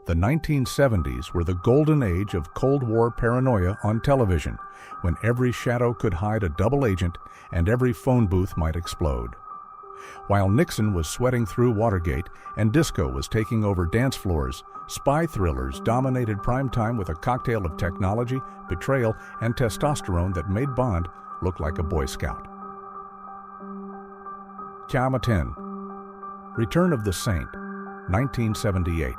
The 1970s were the golden age of Cold War paranoia on television, when every shadow could hide a double agent and every phone booth might explode. While Nixon was sweating through Watergate and disco was taking over dance floors, spy thrillers dominated primetime with a cocktail of technology, betrayal, and testosterone that made Bond look like a Boy Scout. Chama 10. Return of the Saint, 1978.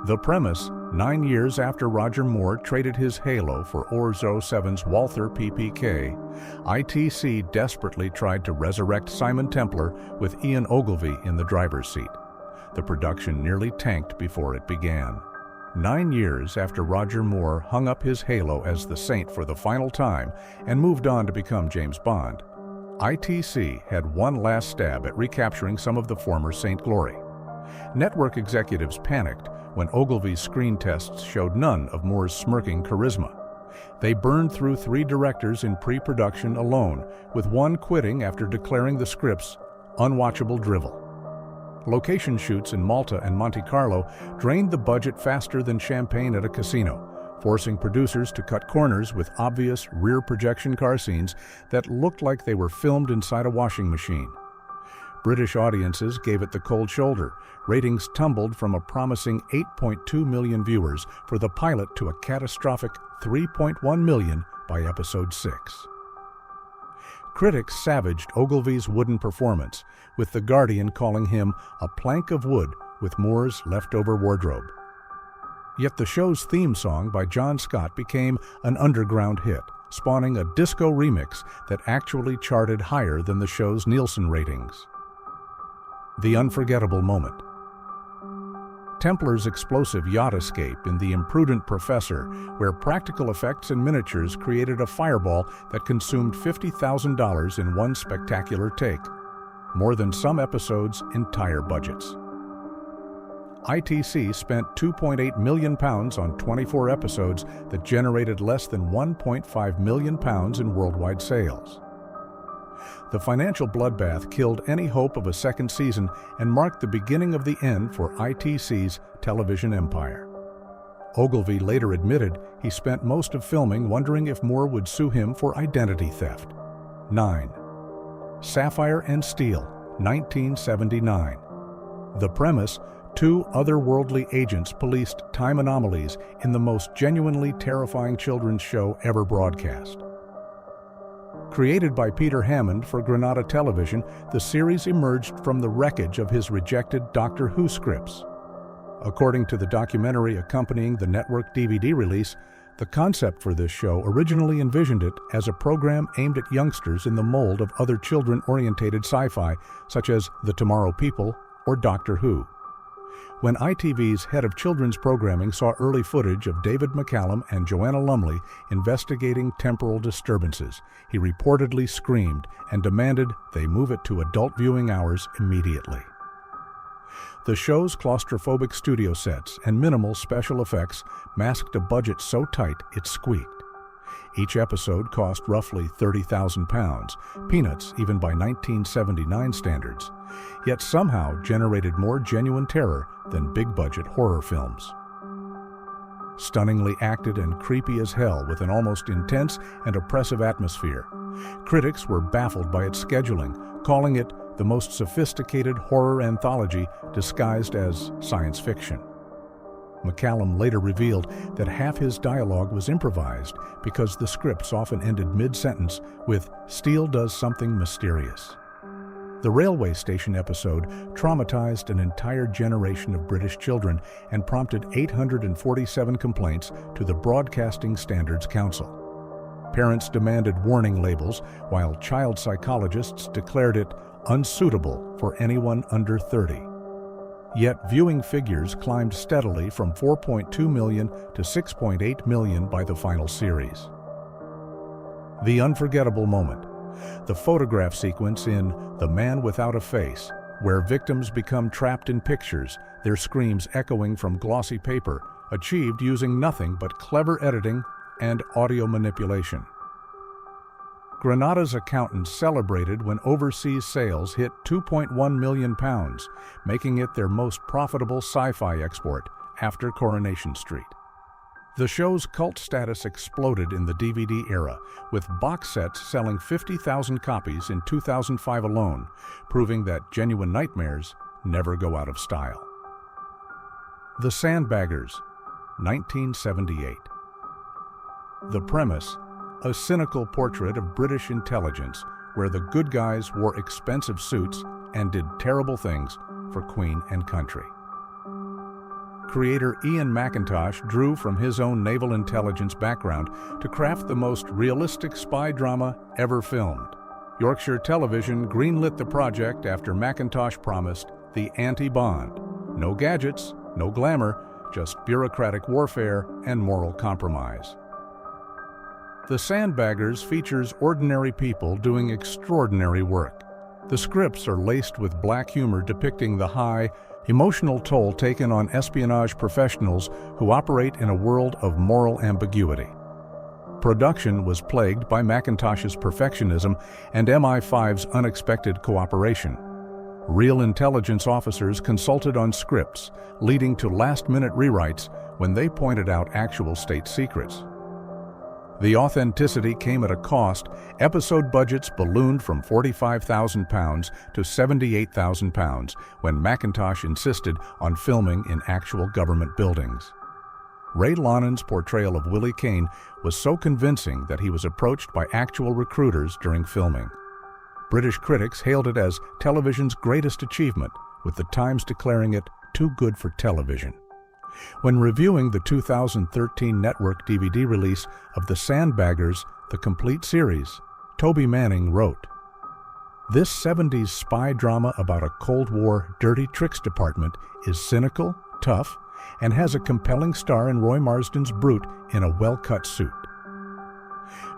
The premise, 9 years after Roger Moore traded his Halo for Orzo 7's Walther PPK, ITC desperately tried to resurrect Simon Templar with Ian Ogilvy in the driver's seat. The production nearly tanked before it began. 9 years after Roger Moore hung up his Halo as the Saint for the final time and moved on to become James Bond, ITC had one last stab at recapturing some of the former Saint glory. Network executives panicked when Ogilvy's screen tests showed none of Moore's smirking charisma. They burned through 3 directors in pre-production alone, with one quitting after declaring the scripts unwatchable drivel. Location shoots in Malta and Monte Carlo drained the budget faster than champagne at a casino, forcing producers to cut corners with obvious rear projection car scenes that looked like they were filmed inside a washing machine. British audiences gave it the cold shoulder. Ratings tumbled from a promising 8.2 million viewers for the pilot to a catastrophic 3.1 million by episode 6. Critics savaged Ogilvy's wooden performance, with The Guardian calling him a plank of wood with Moore's leftover wardrobe. Yet the show's theme song by John Scott became an underground hit, spawning a disco remix that actually charted higher than the show's Nielsen ratings. The unforgettable moment. Templar's explosive yacht escape in The Imprudent Professor, where practical effects and miniatures created a fireball that consumed $50,000 in one spectacular take, more than some episodes' entire budgets. ITC spent £2.8 million on 24 episodes that generated less than £1.5 million in worldwide sales. The financial bloodbath killed any hope of a second season and marked the beginning of the end for ITC's television empire. Ogilvy later admitted he spent most of filming wondering if Moore would sue him for identity theft. 9. Sapphire and Steel, 1979. The premise: 2 otherworldly agents policed time anomalies in the most genuinely terrifying children's show ever broadcast. Created by Peter Hammond for Granada Television, the series emerged from the wreckage of his rejected Doctor Who scripts. According to the documentary accompanying the network DVD release, the concept for this show originally envisioned it as a program aimed at youngsters in the mold of other children-orientated sci-fi, such as The Tomorrow People or Doctor Who. When ITV's head of children's programming saw early footage of David McCallum and Joanna Lumley investigating temporal disturbances, he reportedly screamed and demanded they move it to adult viewing hours immediately. The show's claustrophobic studio sets and minimal special effects masked a budget so tight it squeaked. Each episode cost roughly £30,000, peanuts even by 1979 standards, yet somehow generated more genuine terror than big-budget horror films. Stunningly acted and creepy as hell with an almost intense and oppressive atmosphere, critics were baffled by its scheduling, calling it the most sophisticated horror anthology disguised as science fiction. McCallum later revealed that half his dialogue was improvised because the scripts often ended mid-sentence with "Steele does something mysterious." The railway station episode traumatized an entire generation of British children and prompted 847 complaints to the Broadcasting Standards Council. Parents demanded warning labels, while child psychologists declared it unsuitable for anyone under 30. Yet viewing figures climbed steadily from 4.2 million to 6.8 million by the final series. The unforgettable moment. The photograph sequence in The Man Without a Face, where victims become trapped in pictures, their screams echoing from glossy paper, achieved using nothing but clever editing and audio manipulation. Granada's accountants celebrated when overseas sales hit £2.1 million, making it their most profitable sci-fi export, after Coronation Street. The show's cult status exploded in the DVD era, with box sets selling 50,000 copies in 2005 alone, proving that genuine nightmares never go out of style. The Sandbaggers, 1978. The premise: a cynical portrait of British intelligence where the good guys wore expensive suits and did terrible things for Queen and country. Creator Ian McIntosh drew from his own naval intelligence background to craft the most realistic spy drama ever filmed. Yorkshire Television greenlit the project after McIntosh promised the anti-Bond. No gadgets, no glamour, just bureaucratic warfare and moral compromise. The Sandbaggers features ordinary people doing extraordinary work. The scripts are laced with black humor depicting the high, emotional toll taken on espionage professionals who operate in a world of moral ambiguity. Production was plagued by McIntosh's perfectionism and MI5's unexpected cooperation. Real intelligence officers consulted on scripts, leading to last-minute rewrites when they pointed out actual state secrets. The authenticity came at a cost. Episode budgets ballooned from £45,000 to £78,000 when McIntosh insisted on filming in actual government buildings. Ray Lonan's portrayal of Willie Kane was so convincing that he was approached by actual recruiters during filming. British critics hailed it as television's greatest achievement, with the Times declaring it too good for television. When reviewing the 2013 network DVD release of The Sandbaggers, the complete series, Toby Manning wrote, "This 70s spy drama about a Cold War dirty tricks department is cynical, tough, and has a compelling star in Roy Marsden's brute in a well-cut suit."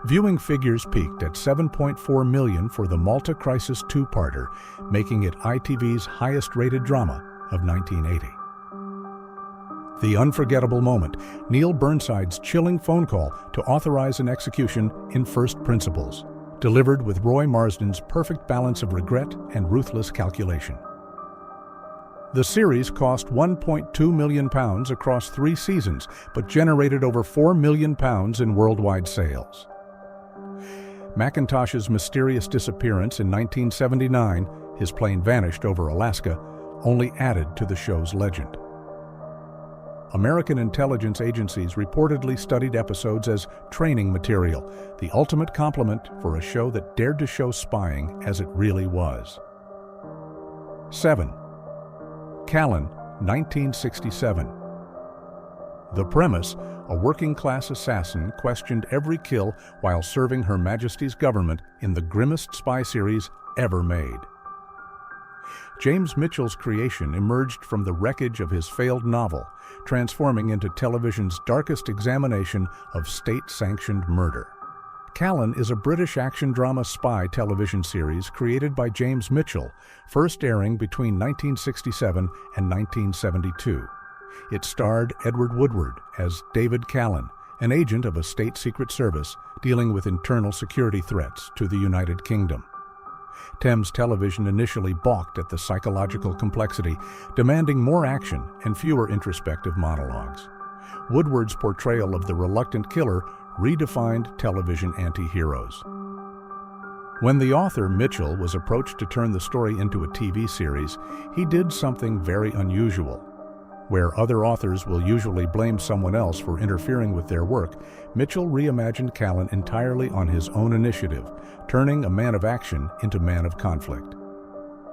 Viewing figures peaked at 7.4 million for the Malta Crisis two-parter, making it ITV's highest-rated drama of 1980. The unforgettable moment: Neil Burnside's chilling phone call to authorize an execution in first principles, delivered with Roy Marsden's perfect balance of regret and ruthless calculation. The series cost £1.2 million across 3 seasons, but generated over £4 million in worldwide sales. McIntosh's mysterious disappearance in 1979, his plane vanished over Alaska, only added to the show's legend. American intelligence agencies reportedly studied episodes as training material, the ultimate compliment for a show that dared to show spying as it really was. 7. Callan, 1967. The premise: a working-class assassin questioned every kill while serving Her Majesty's government in the grimmest spy series ever made. James Mitchell's creation emerged from the wreckage of his failed novel, transforming into television's darkest examination of state-sanctioned murder. Callan is a British action drama spy television series created by James Mitchell, first airing between 1967 and 1972. It starred Edward Woodward as David Callan, an agent of a state secret service dealing with internal security threats to the United Kingdom. Thames Television initially balked at the psychological complexity, demanding more action and fewer introspective monologues. Woodward's portrayal of the reluctant killer redefined television anti-heroes. When the author, Mitchell, was approached to turn the story into a TV series, he did something very unusual. Where other authors will usually blame someone else for interfering with their work, Mitchell reimagined Callan entirely on his own initiative, turning a man of action into man of conflict.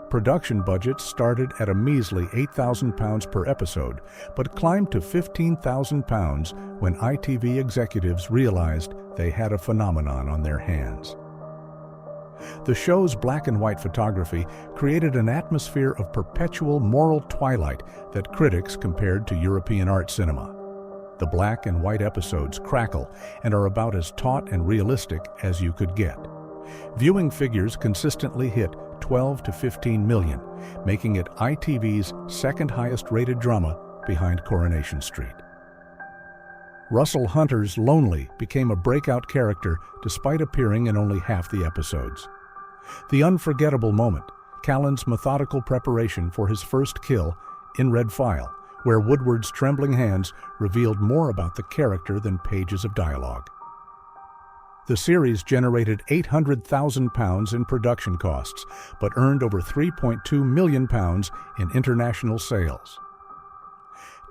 Production budgets started at a measly £8,000 per episode, but climbed to £15,000 when ITV executives realized they had a phenomenon on their hands. The show's black and white photography created an atmosphere of perpetual moral twilight that critics compared to European art cinema. The black and white episodes crackle and are about as taut and realistic as you could get. Viewing figures consistently hit 12 to 15 million, making it ITV's second highest rated drama behind Coronation Street. Russell Hunter's Lonely became a breakout character despite appearing in only half the episodes. The unforgettable moment, Callan's methodical preparation for his first kill in Red File, where Woodward's trembling hands revealed more about the character than pages of dialogue. The series generated £800,000 in production costs, but earned over £3.2 million in international sales.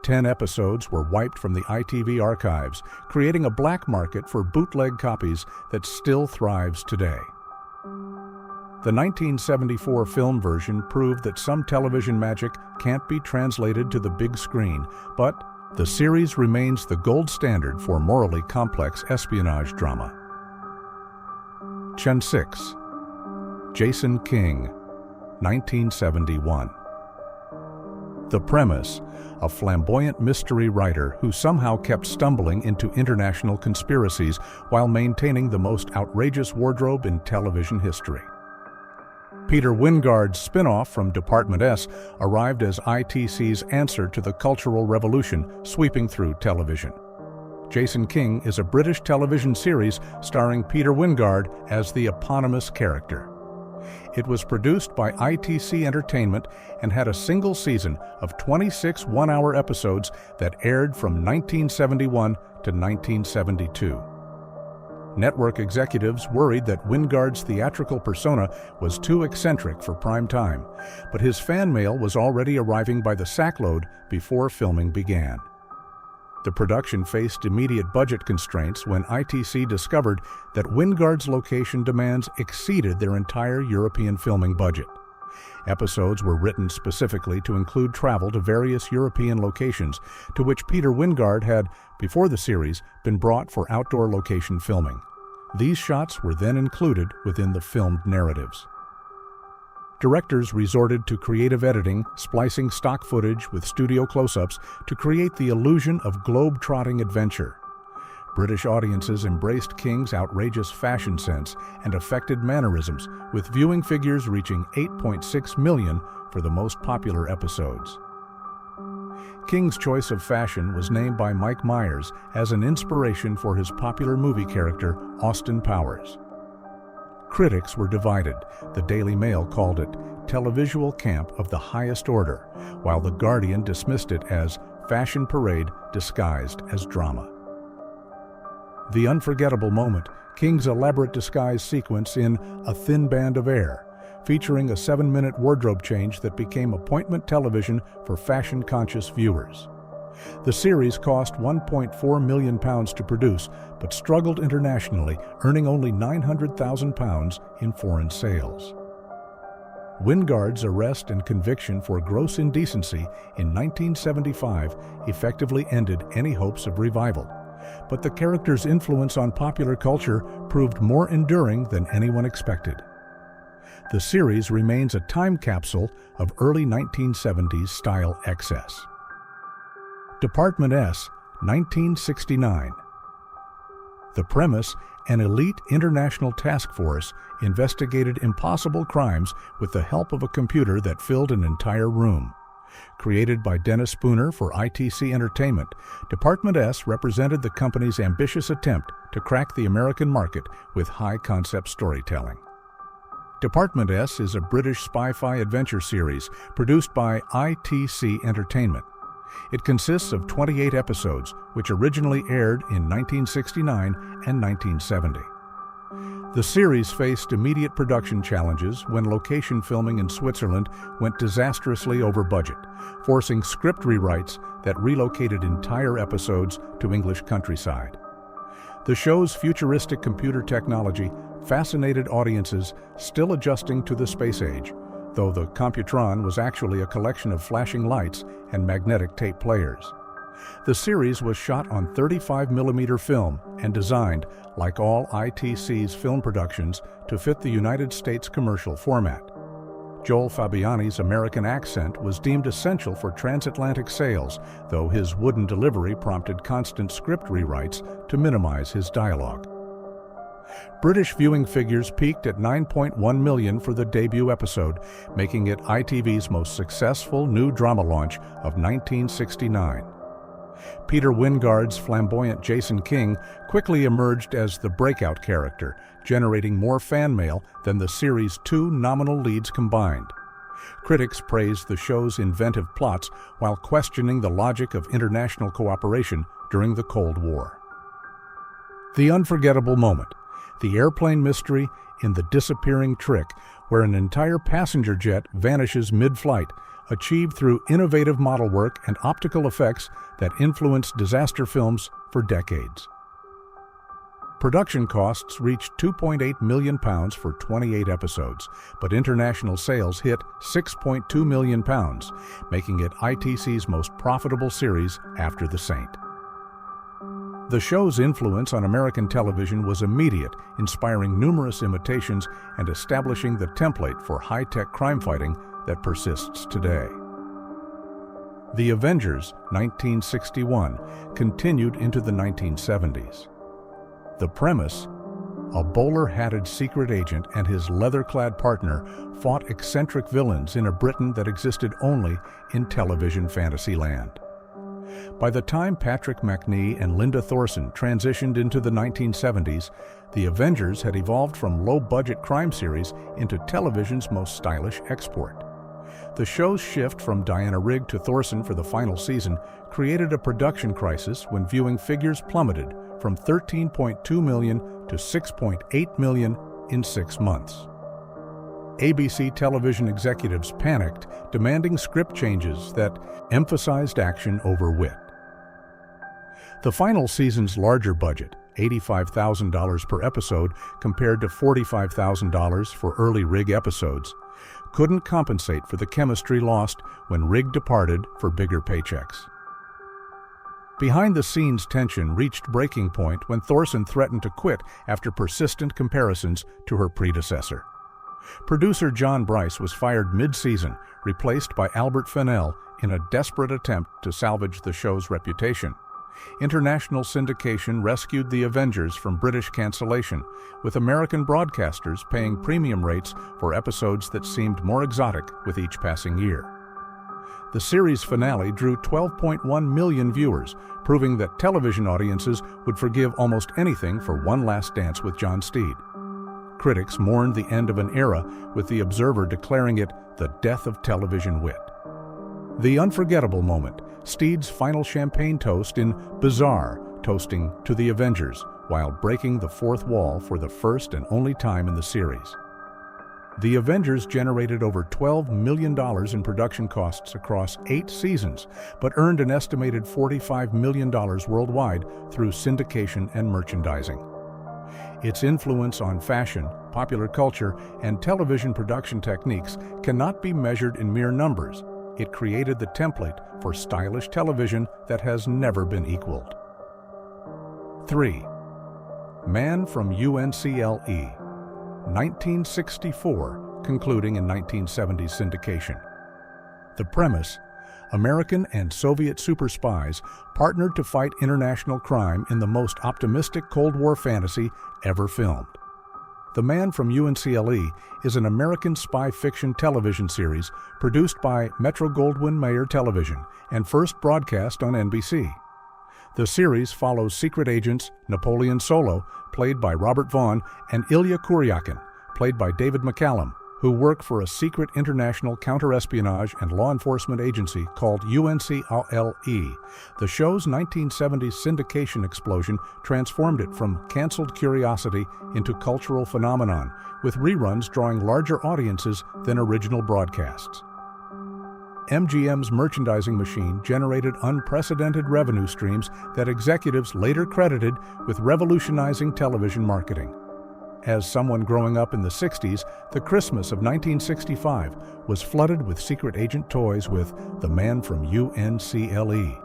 10 episodes were wiped from the ITV archives, creating a black market for bootleg copies that still thrives today. The 1974 film version proved that some television magic can't be translated to the big screen, but the series remains the gold standard for morally complex espionage drama. Chen 6. Jason King, 1971. The premise: a flamboyant mystery writer who somehow kept stumbling into international conspiracies while maintaining the most outrageous wardrobe in television history. Peter Wyngarde's spin-off from Department S arrived as ITC's answer to the cultural revolution sweeping through television. Jason King is a British television series starring Peter Wyngarde as the eponymous character. It was produced by ITC Entertainment and had a single season of 26 one-hour episodes that aired from 1971 to 1972. Network executives worried that Wyngarde's theatrical persona was too eccentric for prime time, but his fan mail was already arriving by the sackload before filming began. The production faced immediate budget constraints when ITC discovered that Wyngarde's location demands exceeded their entire European filming budget. Episodes were written specifically to include travel to various European locations to which Peter Wyngarde had, before the series, been brought for outdoor location filming. These shots were then included within the filmed narratives. Directors resorted to creative editing, splicing stock footage with studio close-ups to create the illusion of globe-trotting adventure. British audiences embraced King's outrageous fashion sense and affected mannerisms, with viewing figures reaching 8.6 million for the most popular episodes. King's choice of fashion was named by Mike Myers as an inspiration for his popular movie character, Austin Powers. Critics were divided. The Daily Mail called it televisual camp of the highest order, while The Guardian dismissed it as fashion parade disguised as drama. The unforgettable moment, King's elaborate disguise sequence in A Thin Band of Air, featuring a 7-minute wardrobe change that became appointment television for fashion-conscious viewers. The series cost £1.4 million to produce, but struggled internationally, earning only £900,000 in foreign sales. Wyngarde's arrest and conviction for gross indecency in 1975 effectively ended any hopes of revival, but the character's influence on popular culture proved more enduring than anyone expected. The series remains a time capsule of early 1970s style excess. Department S, 1969. The premise: an elite international task force investigated impossible crimes with the help of a computer that filled an entire room. Created by Dennis Spooner for ITC Entertainment, Department S represented the company's ambitious attempt to crack the American market with high-concept storytelling. Department S is a British spy-fi adventure series produced by ITC Entertainment. It consists of 28 episodes, which originally aired in 1969 and 1970. The series faced immediate production challenges when location filming in Switzerland went disastrously over budget, forcing script rewrites that relocated entire episodes to English countryside. The show's futuristic computer technology fascinated audiences still adjusting to the space age, though the Computron was actually a collection of flashing lights and magnetic tape players. The series was shot on 35mm film and designed, like all ITC's film productions, to fit the United States commercial format. Joel Fabiani's American accent was deemed essential for transatlantic sales, though his wooden delivery prompted constant script rewrites to minimize his dialogue. British viewing figures peaked at 9.1 million for the debut episode, making it ITV's most successful new drama launch of 1969. Peter Wyngarde's flamboyant Jason King quickly emerged as the breakout character, generating more fan mail than the series' two nominal leads combined. Critics praised the show's inventive plots while questioning the logic of international cooperation during the Cold War. The unforgettable moment, the airplane mystery in The Disappearing Trick, where an entire passenger jet vanishes mid-flight, achieved through innovative model work and optical effects that influenced disaster films for decades. Production costs reached £2.8 million for 28 episodes, but international sales hit £6.2 million, making it ITC's most profitable series after The Saint. The show's influence on American television was immediate, inspiring numerous imitations and establishing the template for high-tech crime fighting that persists today. The Avengers, 1961, continued into the 1970s. The premise: a bowler-hatted secret agent and his leather-clad partner fought eccentric villains in a Britain that existed only in television fantasy land. By the time Patrick McNee and Linda Thorson transitioned into the 1970s, the Avengers had evolved from low-budget crime series into television's most stylish export. The show's shift from Diana Rigg to Thorson for the final season created a production crisis when viewing figures plummeted from 13.2 million to 6.8 million in 6 months. ABC television executives panicked, demanding script changes that emphasized action over wit. The final season's larger budget, $85,000 per episode compared to $45,000 for early Rigg episodes, couldn't compensate for the chemistry lost when Rigg departed for bigger paychecks. Behind-the-scenes tension reached breaking point when Thorson threatened to quit after persistent comparisons to her predecessor. Producer John Bryce was fired mid-season, replaced by Albert Fennell in a desperate attempt to salvage the show's reputation. International syndication rescued The Avengers from British cancellation, with American broadcasters paying premium rates for episodes that seemed more exotic with each passing year. The series finale drew 12.1 million viewers, proving that television audiences would forgive almost anything for one last dance with John Steed. Critics mourned the end of an era, with The Observer declaring it the death of television wit. The unforgettable moment, Steed's final champagne toast in Bizarre, toasting to The Avengers, while breaking the fourth wall for the first and only time in the series. The Avengers generated over $12 million in production costs across 8 seasons, but earned an estimated $45 million worldwide through syndication and merchandising. Its influence on fashion, popular culture, and television production techniques cannot be measured in mere numbers. It created the template for stylish television that has never been equaled. 3. Man from U.N.C.L.E. 1964, concluding in 1970s syndication. The premise: American and Soviet super spies partnered to fight international crime in the most optimistic Cold War fantasy ever filmed. The Man from U.N.C.L.E. is an American spy fiction television series produced by Metro-Goldwyn-Mayer Television and first broadcast on NBC. The series follows secret agents Napoleon Solo, played by Robert Vaughn, and Ilya Kuryakin, played by David McCallum, who work for a secret international counter-espionage and law enforcement agency called U.N.C.L.E. The show's 1970s syndication explosion transformed it from canceled curiosity into cultural phenomenon, with reruns drawing larger audiences than original broadcasts. MGM's merchandising machine generated unprecedented revenue streams that executives later credited with revolutionizing television marketing. As someone growing up in the 60s, the Christmas of 1965 was flooded with secret agent toys with The Man from U.N.C.L.E.,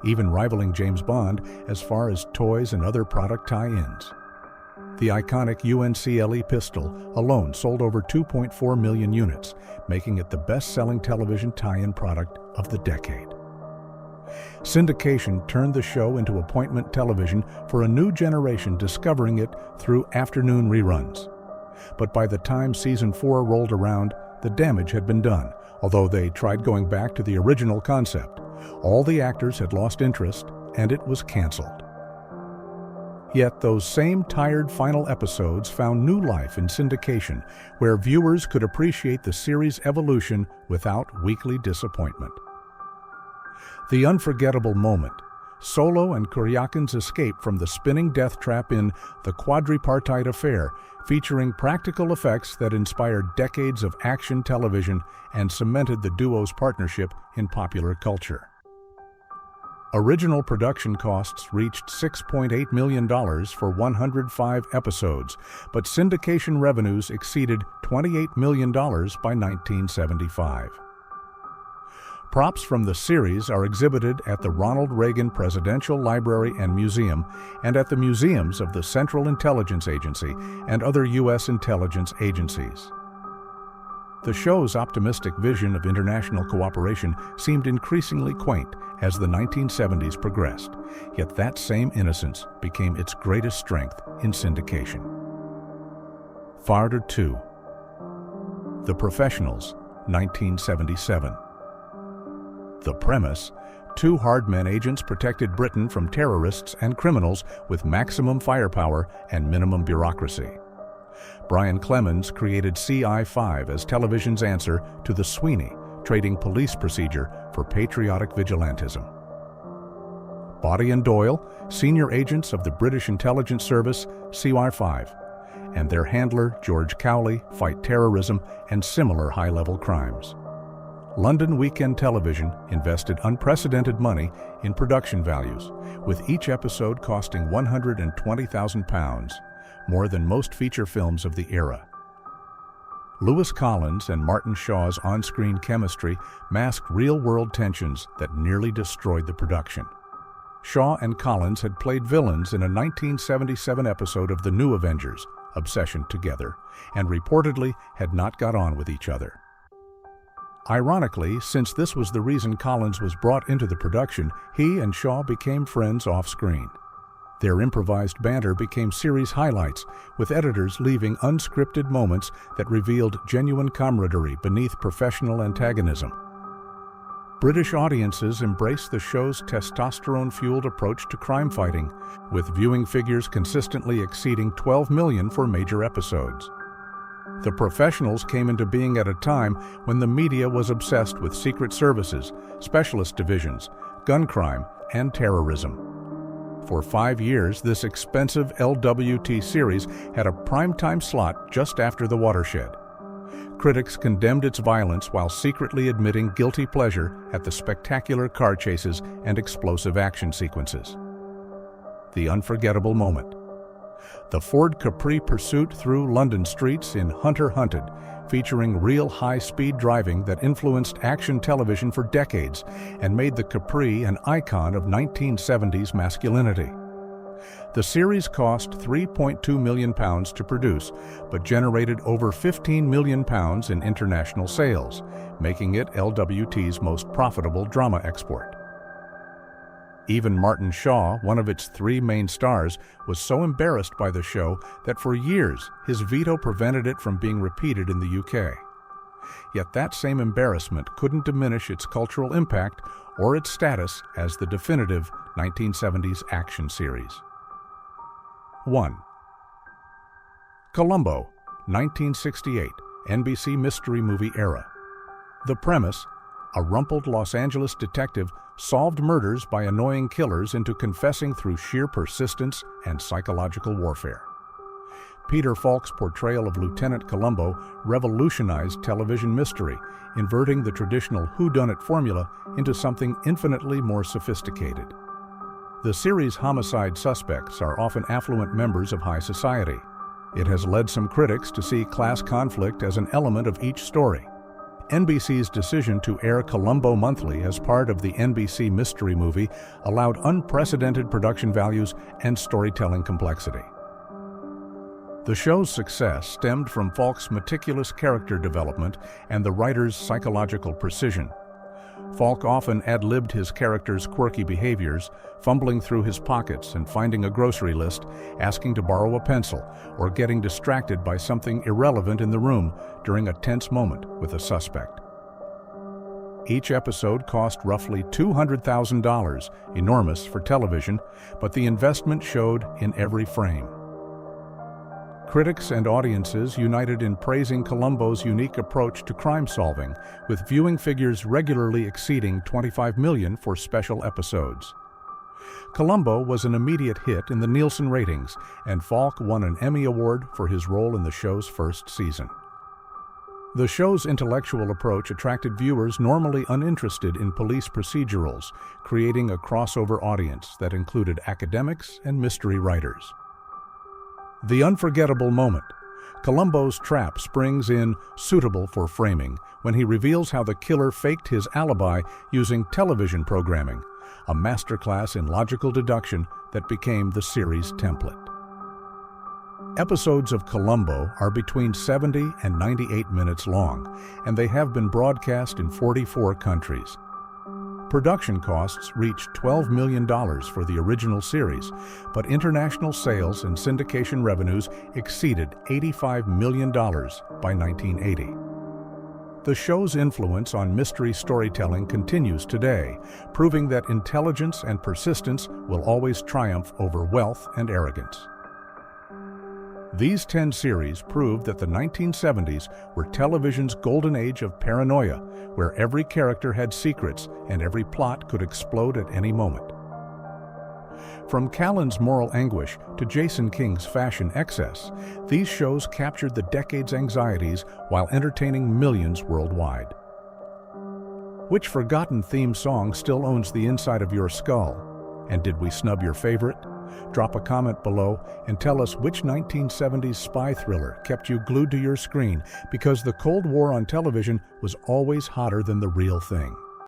even rivaling James Bond as far as toys and other product tie-ins. The iconic U.N.C.L.E. pistol alone sold over 2.4 million units, making it the best-selling television tie-in product of the decade. Syndication turned the show into appointment television for a new generation discovering it through afternoon reruns. But by the time Season 4 rolled around, the damage had been done, although they tried going back to the original concept. All the actors had lost interest, and it was canceled. Yet those same tired final episodes found new life in syndication, where viewers could appreciate the series' evolution without weekly disappointment. The unforgettable moment, Solo and Kuryakin's escape from the spinning death trap in The Quadripartite Affair, featuring practical effects that inspired decades of action television and cemented the duo's partnership in popular culture. Original production costs reached $6.8 million for 105 episodes, but syndication revenues exceeded $28 million by 1975. Props from the series are exhibited at the Ronald Reagan Presidential Library and Museum and at the museums of the Central Intelligence Agency and other U.S. intelligence agencies. The show's optimistic vision of international cooperation seemed increasingly quaint as the 1970s progressed, yet that same innocence became its greatest strength in syndication. Farder 2. The Professionals, 1977. The premise: two hardmen agents protected Britain from terrorists and criminals with maximum firepower and minimum bureaucracy. Brian Clemens created CI5 as television's answer to the Sweeney, trading police procedure for patriotic vigilantism. Boddy and Doyle, senior agents of the British Intelligence Service, CI5, and their handler, George Cowley, fight terrorism and similar high-level crimes. London Weekend Television invested unprecedented money in production values, with each episode costing £120,000, more than most feature films of the era. Lewis Collins and Martin Shaw's on-screen chemistry masked real-world tensions that nearly destroyed the production. Shaw and Collins had played villains in a 1977 episode of the new Avengers, Obsession Together, and reportedly had not got on with each other. Ironically, since this was the reason Collins was brought into the production, he and Shaw became friends off-screen. Their improvised banter became series highlights, with editors leaving unscripted moments that revealed genuine camaraderie beneath professional antagonism. British audiences embraced the show's testosterone-fueled approach to crime fighting, with viewing figures consistently exceeding 12 million for major episodes. The Professionals came into being at a time when the media was obsessed with secret services, specialist divisions, gun crime, and terrorism. For 5 years, this expensive LWT series had a primetime slot just after The Watershed. Critics condemned its violence while secretly admitting guilty pleasure at the spectacular car chases and explosive action sequences. The unforgettable moment. The Ford Capri pursuit through London streets in Hunter Hunted, featuring real high-speed driving that influenced action television for decades and made the Capri an icon of 1970s masculinity. The series cost £3.2 million to produce, but generated over £15 million in international sales, making it LWT's most profitable drama export. Even Martin Shaw, one of its 3 main stars, was so embarrassed by the show that for years his veto prevented it from being repeated in the UK. Yet that same embarrassment couldn't diminish its cultural impact or its status as the definitive 1970s action series. 1. Columbo, 1968, NBC mystery movie era. The premise: a rumpled Los Angeles detective solved murders by annoying killers into confessing through sheer persistence and psychological warfare. Peter Falk's portrayal of Lieutenant Columbo revolutionized television mystery, inverting the traditional whodunit formula into something infinitely more sophisticated. The series' homicide suspects are often affluent members of high society. It has led some critics to see class conflict as an element of each story. NBC's decision to air Columbo monthly as part of the NBC mystery movie allowed unprecedented production values and storytelling complexity. The show's success stemmed from Falk's meticulous character development and the writer's psychological precision. Falk often ad-libbed his character's quirky behaviors, fumbling through his pockets and finding a grocery list, asking to borrow a pencil, or getting distracted by something irrelevant in the room during a tense moment with a suspect. Each episode cost roughly $200,000, enormous for television, but the investment showed in every frame. Critics and audiences united in praising Columbo's unique approach to crime solving, with viewing figures regularly exceeding 25 million for special episodes. Columbo was an immediate hit in the Nielsen ratings, and Falk won an Emmy Award for his role in the show's first season. The show's intellectual approach attracted viewers normally uninterested in police procedurals, creating a crossover audience that included academics and mystery writers. The unforgettable moment. Columbo's trap springs in suitable for framing when he reveals how the killer faked his alibi using television programming, a masterclass in logical deduction that became the series' template. Episodes of Columbo are between 70 and 98 minutes long, and they have been broadcast in 44 countries. Production costs reached $12 million for the original series, but international sales and syndication revenues exceeded $85 million by 1980. The show's influence on mystery storytelling continues today, proving that intelligence and persistence will always triumph over wealth and arrogance. These 10 series prove that the 1970s were television's golden age of paranoia, where every character had secrets and every plot could explode at any moment. From Callan's moral anguish to Jason King's fashion excess, these shows captured the decade's anxieties while entertaining millions worldwide. Which forgotten theme song still owns the inside of your skull? And did we snub your favorite? Drop a comment below and tell us which 1970s spy thriller kept you glued to your screen, because the Cold War on television was always hotter than the real thing.